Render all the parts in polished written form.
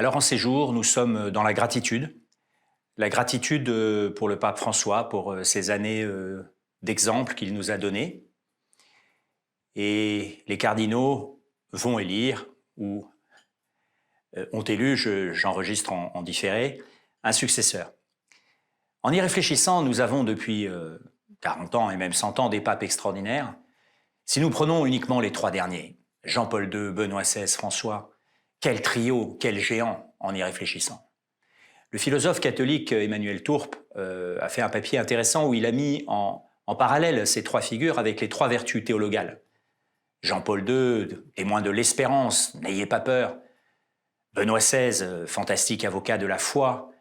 Alors en ces jours, nous sommes dans la gratitude. La gratitude pour le pape François, pour ces années d'exemple qu'il nous a données. Et les cardinaux vont élire, ou ont élu, j'enregistre en différé, un successeur. En y réfléchissant, nous avons depuis 40 ans et même 100 ans des papes extraordinaires. Si nous prenons uniquement les trois derniers, Jean-Paul II, Benoît XVI, François, quel trio, quel géant en y réfléchissant. Le philosophe catholique Emmanuel Tourpe a fait un papier intéressant où il a mis en parallèle ces trois figures avec les trois vertus théologales. Jean-Paul II, témoin de l'espérance, n'ayez pas peur. Benoît XVI, fantastique avocat de la foi.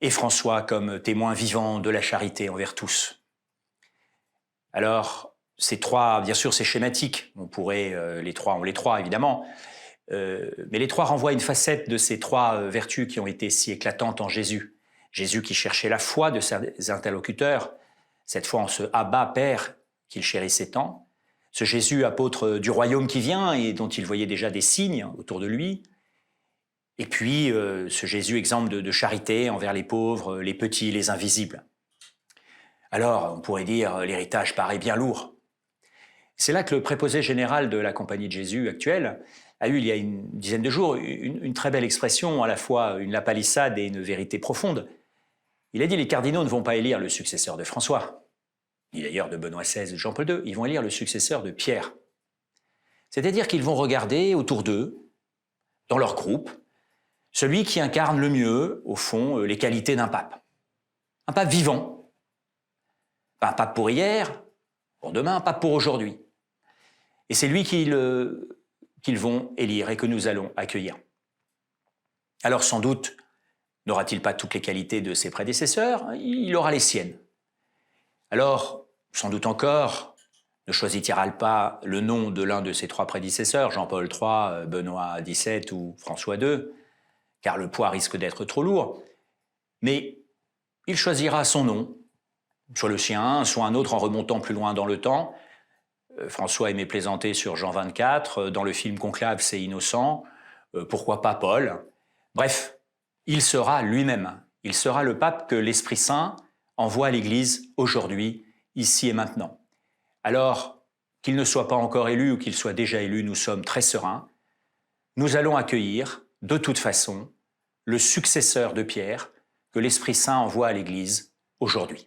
Et François comme témoin vivant de la charité envers tous. Alors, ces trois, bien sûr, c'est schématique. On pourrait, on les trois, évidemment. Mais les trois renvoient une facette de ces trois vertus qui ont été si éclatantes en Jésus. Jésus qui cherchait la foi de ses interlocuteurs, cette foi en ce Abba, Père, qu'il chérissait tant. Ce Jésus, apôtre du royaume qui vient et dont il voyait déjà des signes autour de lui. Et puis, ce Jésus exemple de charité envers les pauvres, les petits, les invisibles. Alors, on pourrait dire, l'héritage paraît bien lourd. C'est là que le préposé général de la Compagnie de Jésus actuelle a eu, il y a une dizaine de jours, une très belle expression, à la fois une lapalissade et une vérité profonde. Il a dit, les cardinaux ne vont pas élire le successeur de François, ni d'ailleurs de Benoît XVI ou de Jean-Paul II, ils vont élire le successeur de Pierre. C'est-à-dire qu'ils vont regarder autour d'eux, dans leur groupe, celui qui incarne le mieux, au fond, les qualités d'un pape. Un pape vivant. Pas un pape pour hier, pour demain, un pape pour aujourd'hui. Et c'est lui qu'ils vont élire et que nous allons accueillir. Alors sans doute n'aura-t-il pas toutes les qualités de ses prédécesseurs, il aura les siennes. Alors, sans doute encore, ne choisit-il pas le nom de l'un de ses trois prédécesseurs, Jean-Paul III, Benoît XVII ou François II, car le poids risque d'être trop lourd, mais il choisira son nom, soit le sien, soit un autre en remontant plus loin dans le temps. François aimait plaisanter sur Jean XXIV, dans le film Conclave, c'est innocent, pourquoi pas Paul? Bref, il sera lui-même, il sera le pape que l'Esprit Saint envoie à l'Église aujourd'hui, ici et maintenant. Alors, qu'il ne soit pas encore élu ou qu'il soit déjà élu, nous sommes très sereins. Nous allons accueillir, de toute façon, le successeur de Pierre que l'Esprit Saint envoie à l'Église aujourd'hui.